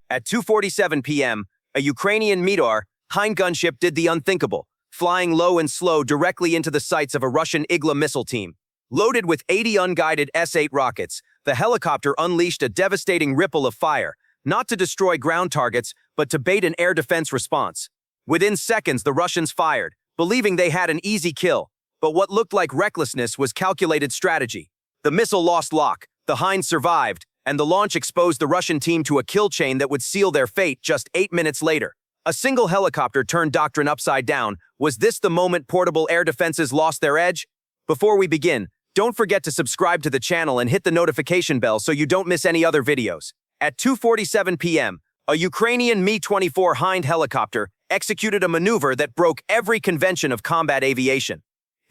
At 2:47 p.m., a Ukrainian Mi-24 Hind gunship did the unthinkable, flying low and slow directly into the sights of a Russian Igla missile team. Loaded with 80 unguided S-8 rockets, the helicopter unleashed a devastating ripple of fire, not to destroy ground targets, but to bait an air defense response. Within seconds, the Russians fired, believing they had an easy kill. But what looked like recklessness was calculated strategy. The missile lost lock, the Hind survived, and the launch exposed the Russian team to a kill chain that would seal their fate just 8 minutes later. A single helicopter turned doctrine upside down. Was this the moment portable air defenses lost their edge? Before we begin, don't forget to subscribe to the channel and hit the notification bell so you don't miss any other videos. At 2:47 p.m., a Ukrainian Mi-24 Hind helicopter executed a maneuver that broke every convention of combat aviation.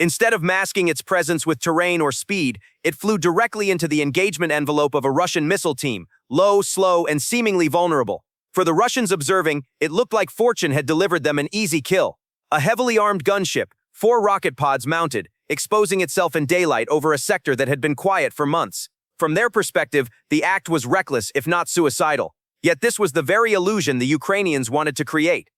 Instead of masking its presence with terrain or speed, it flew directly into the engagement envelope of a Russian missile team, low, slow, and seemingly vulnerable. For the Russians observing, it looked like fortune had delivered them an easy kill. A heavily armed gunship, 4 rocket pods mounted, exposing itself in daylight over a sector that had been quiet for months. From their perspective, the act was reckless, if not suicidal. Yet this was the very illusion the Ukrainians wanted to create.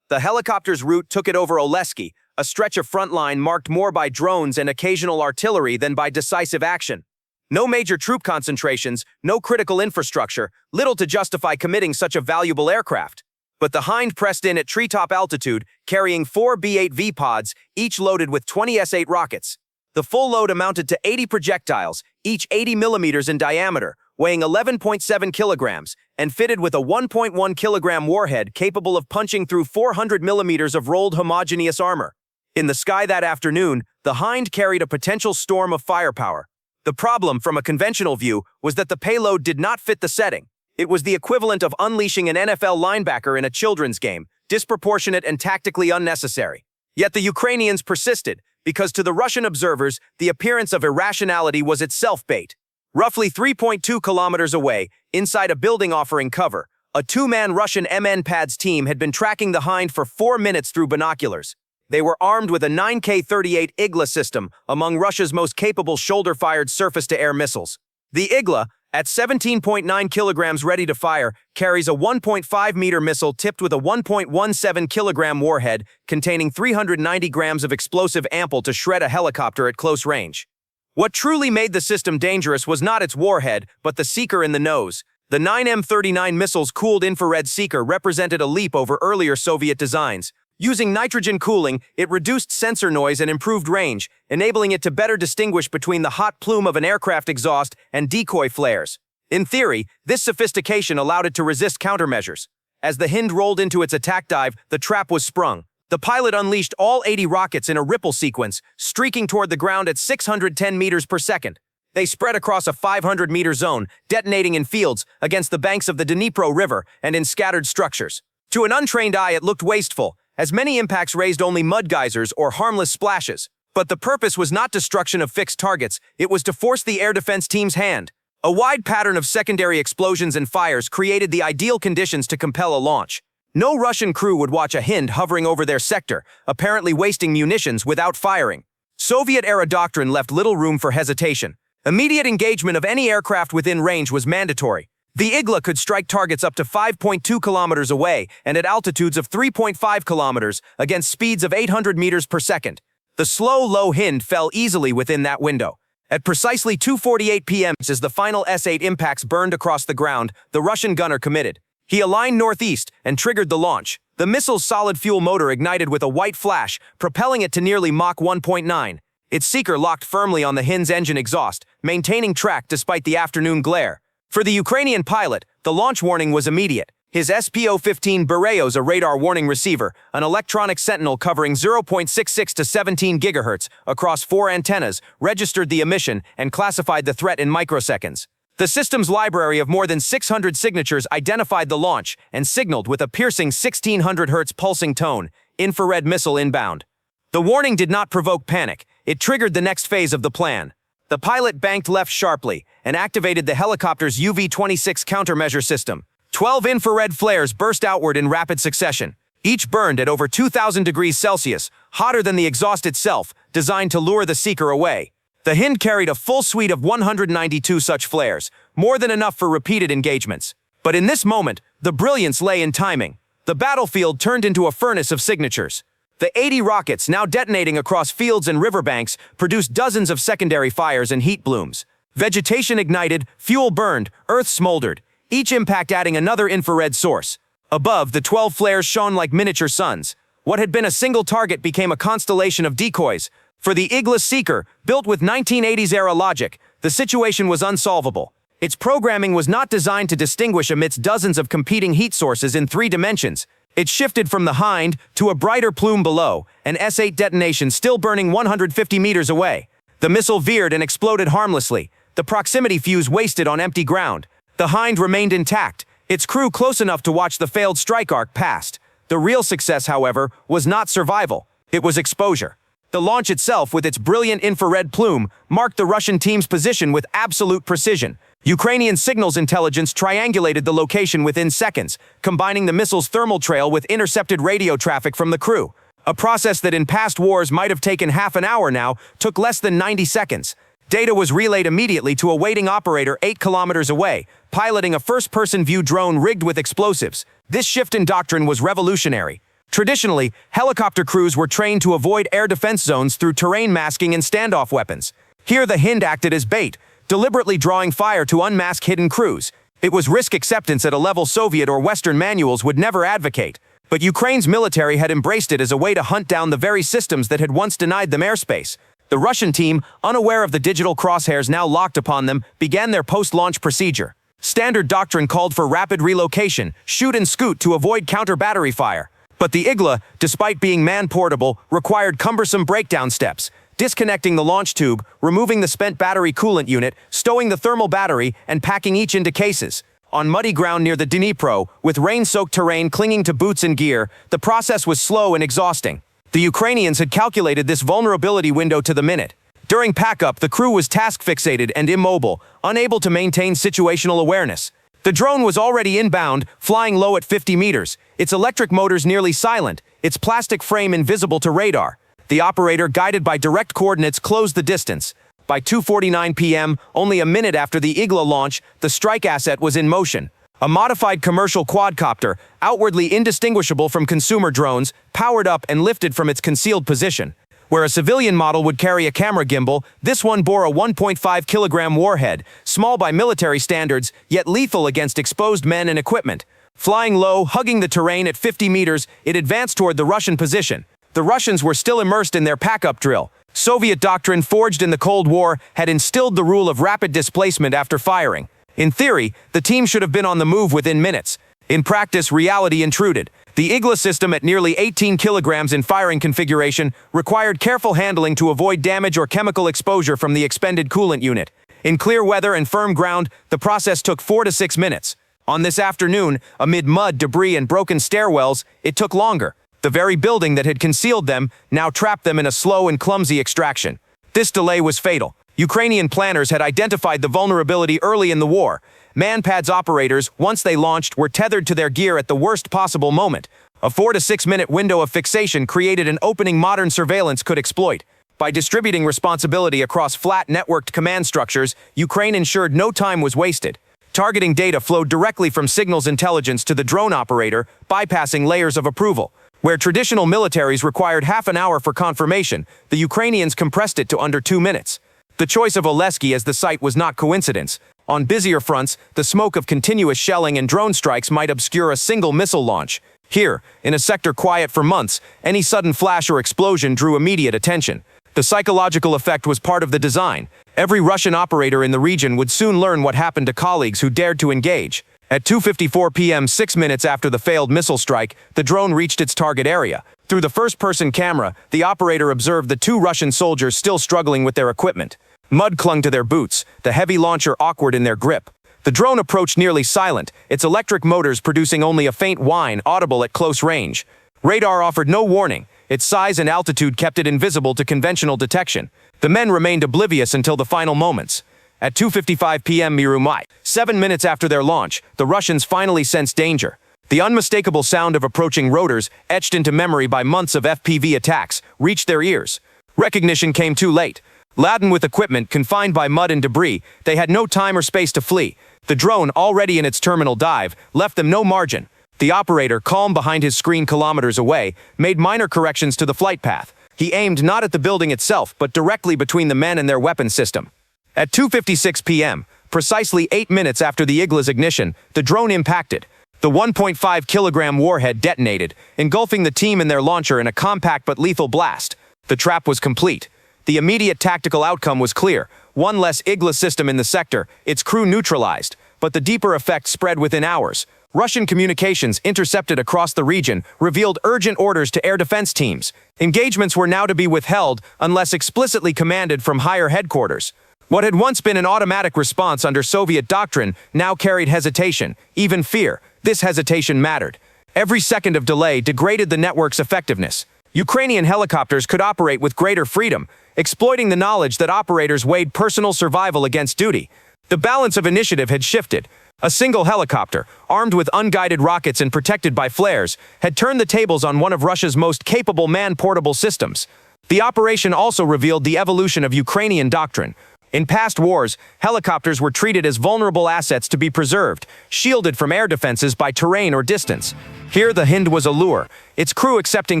The helicopter's route took it over Oleski, a stretch of front line marked more by drones and occasional artillery than by decisive action. No major troop concentrations, no critical infrastructure, little to justify committing such a valuable aircraft. But the Hind pressed in at treetop altitude, carrying 4 B-8V pods, each loaded with 20 S-8 rockets. The full load amounted to 80 projectiles, each 80 millimeters in diameter, weighing 11.7 kilograms, and fitted with a 1.1 kilogram warhead capable of punching through 400 millimeters of rolled homogeneous armor. In the sky that afternoon, the Hind carried a potential storm of firepower. The problem, from a conventional view, was that the payload did not fit the setting. It was the equivalent of unleashing an NFL linebacker in a children's game, disproportionate and tactically unnecessary. Yet the Ukrainians persisted, because to the Russian observers, the appearance of irrationality was itself bait. Roughly 3.2 kilometers away, inside a building offering cover, a 2-man Russian MANPADS team had been tracking the Hind for 4 minutes through binoculars. They were armed with a 9K-38 Igla system, among Russia's most capable shoulder-fired surface-to-air missiles. The Igla, at 17.9 kilograms ready to fire, carries a 1.5-meter missile tipped with a 1.17 kilogram warhead containing 390 grams of explosive ample to shred a helicopter at close range. What truly made the system dangerous was not its warhead, but the seeker in the nose. The 9M39 missile's cooled infrared seeker represented a leap over earlier Soviet designs. Using nitrogen cooling, it reduced sensor noise and improved range, enabling it to better distinguish between the hot plume of an aircraft exhaust and decoy flares. In theory, this sophistication allowed it to resist countermeasures. As the Hind rolled into its attack dive, the trap was sprung. The pilot unleashed all 80 rockets in a ripple sequence, streaking toward the ground at 610 meters per second. They spread across a 500-meter zone, detonating in fields, against the banks of the Dnipro River, and in scattered structures. To an untrained eye, it looked wasteful, as many impacts raised only mud geysers or harmless splashes. But the purpose was not destruction of fixed targets, it was to force the air defense team's hand. A wide pattern of secondary explosions and fires created the ideal conditions to compel a launch. No Russian crew would watch a Hind hovering over their sector, apparently wasting munitions without firing. Soviet-era doctrine left little room for hesitation. Immediate engagement of any aircraft within range was mandatory. The Igla could strike targets up to 5.2 kilometers away and at altitudes of 3.5 kilometers against speeds of 800 meters per second. The slow, low Hind fell easily within that window. At precisely 2:48 p.m. as the final S-8 impacts burned across the ground, the Russian gunner committed. He aligned northeast and triggered the launch. The missile's solid-fuel motor ignited with a white flash, propelling it to nearly Mach 1.9. Its seeker locked firmly on the Hind's engine exhaust, maintaining track despite the afternoon glare. For the Ukrainian pilot, the launch warning was immediate. His SPO-15 Barrage, a radar warning receiver, an electronic sentinel covering 0.66 to 17 gigahertz across 4 antennas, registered the emission and classified the threat in microseconds. The system's library of more than 600 signatures identified the launch and signaled with a piercing 1600 Hz pulsing tone, infrared missile inbound. The warning did not provoke panic. It triggered the next phase of the plan. The pilot banked left sharply and activated the helicopter's UV-26 countermeasure system. 12 infrared flares burst outward in rapid succession. Each burned at over 2,000 degrees Celsius, hotter than the exhaust itself, designed to lure the seeker away. The Hind carried a full suite of 192 such flares, more than enough for repeated engagements. But in this moment, The brilliance lay in timing. The battlefield turned into a furnace of signatures. The 80 rockets, now detonating across fields and riverbanks, produced dozens of secondary fires and heat blooms. Vegetation ignited, fuel burned, earth smoldered, each impact adding another infrared source. Above, the 12 flares shone like miniature suns. What had been a single target became a constellation of decoys. For the Igla seeker, built with 1980s-era logic, the situation was unsolvable. Its programming was not designed to distinguish amidst dozens of competing heat sources in 3 dimensions. It shifted from the Hind to a brighter plume below, an S-8 detonation still burning 150 meters away. The missile veered and exploded harmlessly. The proximity fuse wasted on empty ground. The Hind remained intact, its crew close enough to watch the failed strike arc past. The real success, however, was not survival. It was exposure. The launch itself, with its brilliant infrared plume, marked the Russian team's position with absolute precision. Ukrainian signals intelligence triangulated the location within seconds, combining the missile's thermal trail with intercepted radio traffic from the crew. A process that in past wars might have taken half an hour now took less than 90 seconds. Data was relayed immediately to a waiting operator 8 kilometers away, piloting a first-person view drone rigged with explosives. This shift in doctrine was revolutionary. Traditionally, helicopter crews were trained to avoid air defense zones through terrain masking and standoff weapons. Here the Hind acted as bait, deliberately drawing fire to unmask hidden crews. It was risk acceptance at a level Soviet or Western manuals would never advocate. But Ukraine's military had embraced it as a way to hunt down the very systems that had once denied them airspace. The Russian team, unaware of the digital crosshairs now locked upon them, began their post-launch procedure. Standard doctrine called for rapid relocation, shoot and scoot to avoid counter-battery fire. But the Igla, despite being man-portable, required cumbersome breakdown steps, disconnecting the launch tube, removing the spent battery coolant unit, stowing the thermal battery, and packing each into cases. On muddy ground near the Dnipro, with rain-soaked terrain clinging to boots and gear, the process was slow and exhausting. The Ukrainians had calculated this vulnerability window to the minute. During pack-up, the crew was task-fixated and immobile, unable to maintain situational awareness. The drone was already inbound, flying low at 50 meters, its electric motors nearly silent, its plastic frame invisible to radar. The operator, guided by direct coordinates, closed the distance. By 2:49 p.m., only a minute after the Igla launch, the strike asset was in motion. A modified commercial quadcopter, outwardly indistinguishable from consumer drones, powered up and lifted from its concealed position. Where a civilian model would carry a camera gimbal, this one bore a 1.5-kilogram warhead, small by military standards, yet lethal against exposed men and equipment. Flying low, hugging the terrain at 50 meters, it advanced toward the Russian position. The Russians were still immersed in their pack-up drill. Soviet doctrine forged in the Cold War had instilled the rule of rapid displacement after firing. In theory, the team should have been on the move within minutes. In practice, reality intruded. The Igla system, at nearly 18 kilograms in firing configuration, required careful handling to avoid damage or chemical exposure from the expended coolant unit. In clear weather and firm ground, the process took 4 to 6 minutes. On this afternoon, amid mud, debris, and broken stairwells, it took longer. The very building that had concealed them now trapped them in a slow and clumsy extraction. This delay was fatal. Ukrainian planners had identified the vulnerability early in the war. MANPADS operators, once they launched, were tethered to their gear at the worst possible moment. A 4 to 6 minute window of fixation created an opening modern surveillance could exploit. By distributing responsibility across flat networked command structures, Ukraine ensured no time was wasted. Targeting data flowed directly from signals intelligence to the drone operator, bypassing layers of approval. Where traditional militaries required half an hour for confirmation, the Ukrainians compressed it to under 2 minutes. The choice of Oleski as the site was not coincidence. On busier fronts, the smoke of continuous shelling and drone strikes might obscure a single missile launch. Here, in a sector quiet for months, any sudden flash or explosion drew immediate attention. The psychological effect was part of the design. Every Russian operator in the region would soon learn what happened to colleagues who dared to engage. At 2:54 p.m., 6 minutes after the failed missile strike, the drone reached its target area. Through the first-person camera, the operator observed the 2 Russian soldiers still struggling with their equipment. Mud clung to their boots, the heavy launcher awkward in their grip. The drone approached nearly silent, its electric motors producing only a faint whine audible at close range. Radar offered no warning. Its size and altitude kept it invisible to conventional detection. The men remained oblivious until the final moments. At 2:55 p.m. Mirumai, 7 minutes after their launch, the Russians finally sensed danger. The unmistakable sound of approaching rotors, etched into memory by months of FPV attacks, reached their ears. Recognition came too late. Laden with equipment confined by mud and debris, they had no time or space to flee. The drone, already in its terminal dive, left them no margin. The operator, calm behind his screen kilometers away, made minor corrections to the flight path. He aimed not at the building itself, but directly between the men and their weapon system. At 2:56 p.m., precisely 8 minutes after the Igla's ignition, the drone impacted. The 1.5-kilogram warhead detonated, engulfing the team and their launcher in a compact but lethal blast. The trap was complete. The immediate tactical outcome was clear. One less Igla system in the sector, its crew neutralized. But the deeper effect spread within hours. Russian communications, intercepted across the region, revealed urgent orders to air defense teams. Engagements were now to be withheld unless explicitly commanded from higher headquarters. What had once been an automatic response under Soviet doctrine now carried hesitation, even fear. This hesitation mattered. Every second of delay degraded the network's effectiveness. Ukrainian helicopters could operate with greater freedom, exploiting the knowledge that operators weighed personal survival against duty. The balance of initiative had shifted. A single helicopter, armed with unguided rockets and protected by flares, had turned the tables on one of Russia's most capable man-portable systems. The operation also revealed the evolution of Ukrainian doctrine. In past wars, helicopters were treated as vulnerable assets to be preserved, shielded from air defenses by terrain or distance. Here the Hind was a lure, its crew accepting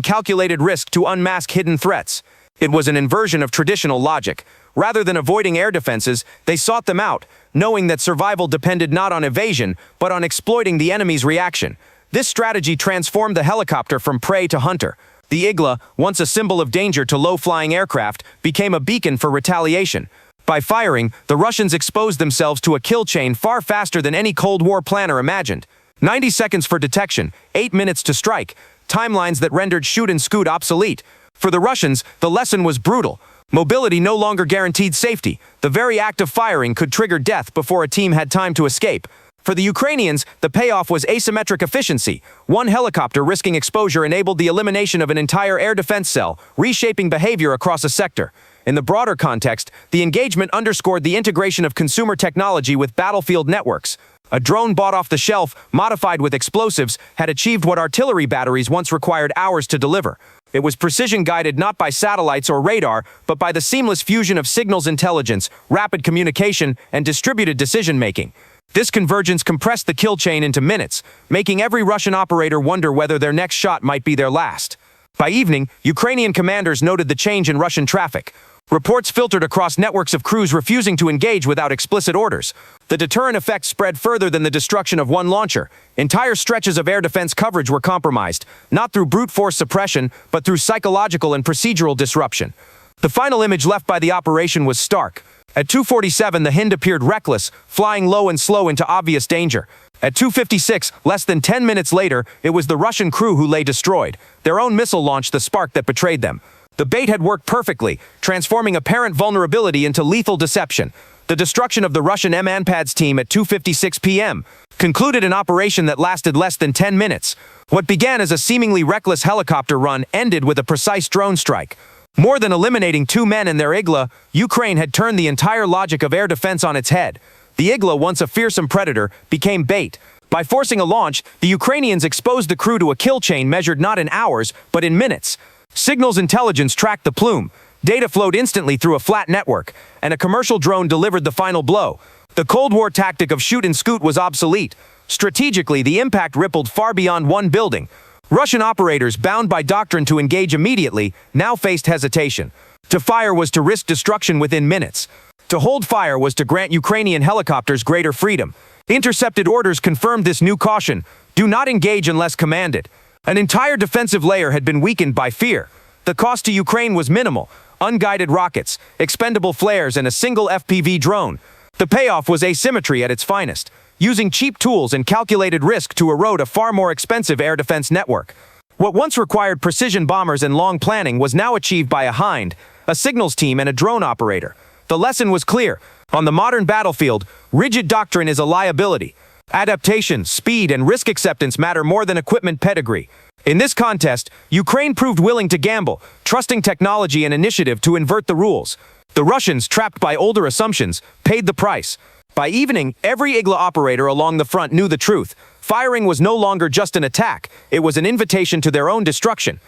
calculated risk to unmask hidden threats. It was an inversion of traditional logic. Rather than avoiding air defenses, they sought them out, knowing that survival depended not on evasion, but on exploiting the enemy's reaction. This strategy transformed the helicopter from prey to hunter. The Igla, once a symbol of danger to low-flying aircraft, became a beacon for retaliation. By firing, the Russians exposed themselves to a kill chain far faster than any Cold War planner imagined. 90 seconds for detection, 8 minutes to strike, timelines that rendered shoot and scoot obsolete. For the Russians, the lesson was brutal. Mobility no longer guaranteed safety. The very act of firing could trigger death before a team had time to escape. For the Ukrainians, the payoff was asymmetric efficiency. One helicopter risking exposure enabled the elimination of an entire air defense cell, reshaping behavior across a sector. In the broader context, the engagement underscored the integration of consumer technology with battlefield networks. A drone bought off the shelf, modified with explosives, had achieved what artillery batteries once required hours to deliver. It was precision-guided not by satellites or radar, but by the seamless fusion of signals intelligence, rapid communication, and distributed decision-making. This convergence compressed the kill chain into minutes, making every Russian operator wonder whether their next shot might be their last. By evening, Ukrainian commanders noted the change in Russian traffic. Reports filtered across networks of crews refusing to engage without explicit orders. The deterrent effect spread further than the destruction of one launcher. Entire stretches of air defense coverage were compromised, not through brute force suppression, but through psychological and procedural disruption. The final image left by the operation was stark. At 2:47, the Hind appeared reckless, flying low and slow into obvious danger. At 2:56, less than 10 minutes later, it was the Russian crew who lay destroyed. Their own missile launched the spark that betrayed them. The bait had worked perfectly, transforming apparent vulnerability into lethal deception. The destruction of the Russian MANPADS team at 2:56 p.m. concluded an operation that lasted less than 10 minutes. What began as a seemingly reckless helicopter run ended with a precise drone strike. More than eliminating 2 men and their Igla, Ukraine had turned the entire logic of air defense on its head. The Igla, once a fearsome predator, became bait. By forcing a launch, the Ukrainians exposed the crew to a kill chain measured not in hours, but in minutes. Signals intelligence tracked the plume. Data flowed instantly through a flat network, and a commercial drone delivered the final blow. The Cold War tactic of shoot and scoot was obsolete. Strategically, the impact rippled far beyond one building. Russian operators, bound by doctrine to engage immediately, now faced hesitation. To fire was to risk destruction within minutes. To hold fire was to grant Ukrainian helicopters greater freedom. Intercepted orders confirmed this new caution: do not engage unless commanded. An entire defensive layer had been weakened by fear. The cost to Ukraine was minimal: unguided rockets, expendable flares, and a single FPV drone. The payoff was asymmetry at its finest, using cheap tools and calculated risk to erode a far more expensive air defense network. What once required precision bombers and long planning was now achieved by a Hind, a signals team, and a drone operator. The lesson was clear: on the modern battlefield, rigid doctrine is a liability. Adaptation, speed, and risk acceptance matter more than equipment pedigree. In this contest, Ukraine proved willing to gamble, trusting technology and initiative to invert the rules. The Russians, trapped by older assumptions, paid the price. By evening, every Igla operator along the front knew the truth. Firing was no longer just an attack, it was an invitation to their own destruction.